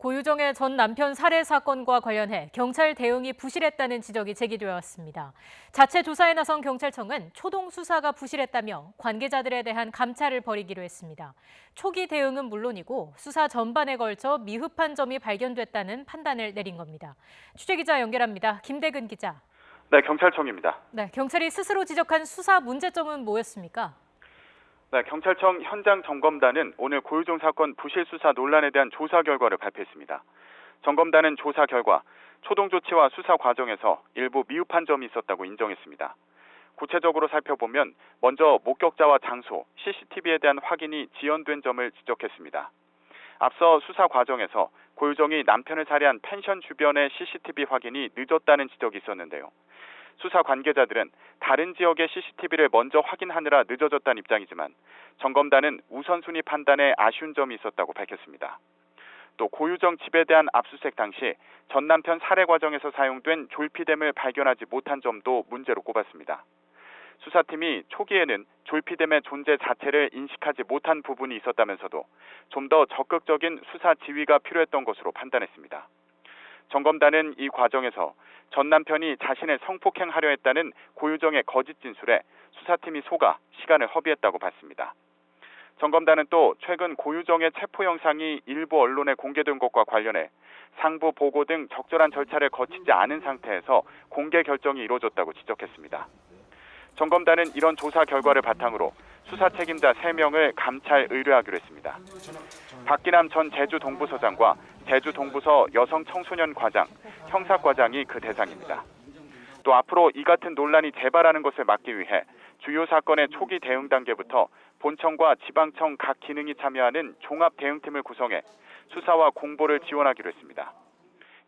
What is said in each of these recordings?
고유정의 전 남편 살해 사건과 관련해 경찰 대응이 부실했다는 지적이 제기되어 왔습니다. 자체 조사에 나선 경찰청은 초동 수사가 부실했다며 관계자들에 대한 감찰을 벌이기로 했습니다. 초기 대응은 물론이고 수사 전반에 걸쳐 미흡한 점이 발견됐다는 판단을 내린 겁니다. 취재기자 연결합니다. 김대근 기자. 네, 경찰청입니다. 네, 경찰이 스스로 지적한 수사 문제점은 뭐였습니까? 네, 경찰청 현장 점검단은 오늘 고유정 사건 부실 수사 논란에 대한 조사 결과를 발표했습니다. 점검단은 조사 결과 초동 조치와 수사 과정에서 일부 미흡한 점이 있었다고 인정했습니다. 구체적으로 살펴보면 먼저 목격자와 장소, CCTV에 대한 확인이 지연된 점을 지적했습니다. 앞서 수사 과정에서 고유정이 남편을 살해한 펜션 주변의 CCTV 확인이 늦었다는 지적이 있었는데요. 수사 관계자들은 다른 지역의 CCTV를 먼저 확인하느라 늦어졌다는 입장이지만 점검단은 우선순위 판단에 아쉬운 점이 있었다고 밝혔습니다. 또 고유정 집에 대한 압수수색 당시 전 남편 살해 과정에서 사용된 졸피뎀을 발견하지 못한 점도 문제로 꼽았습니다. 수사팀이 초기에는 졸피뎀의 존재 자체를 인식하지 못한 부분이 있었다면서도 좀 더 적극적인 수사 지휘가 필요했던 것으로 판단했습니다. 점검단은 이 과정에서 전 남편이 자신을 성폭행하려 했다는 고유정의 거짓 진술에 수사팀이 속아 시간을 허비했다고 봤습니다. 점검단은 또 최근 고유정의 체포 영상이 일부 언론에 공개된 것과 관련해 상부 보고 등 적절한 절차를 거치지 않은 상태에서 공개 결정이 이루어졌다고 지적했습니다. 점검단은 이런 조사 결과를 바탕으로 수사 책임자 3명을 감찰 의뢰하기로 했습니다. 박기남 전 제주동부서장과 제주동부서 여성청소년 과장, 형사과장이 그 대상입니다. 또 앞으로 이 같은 논란이 재발하는 것을 막기 위해 주요 사건의 초기 대응 단계부터 본청과 지방청 각 기능이 참여하는 종합 대응팀을 구성해 수사와 공보를 지원하기로 했습니다.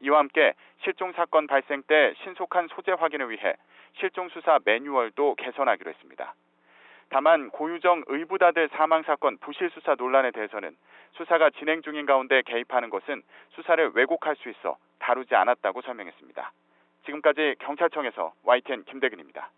이와 함께 실종 사건 발생 때 신속한 소재 확인을 위해 실종 수사 매뉴얼도 개선하기로 했습니다. 다만 고유정 의붓아들 사망 사건 부실 수사 논란에 대해서는 수사가 진행 중인 가운데 개입하는 것은 수사를 왜곡할 수 있어 다루지 않았다고 설명했습니다. 지금까지 경찰청에서 YTN 김대근입니다.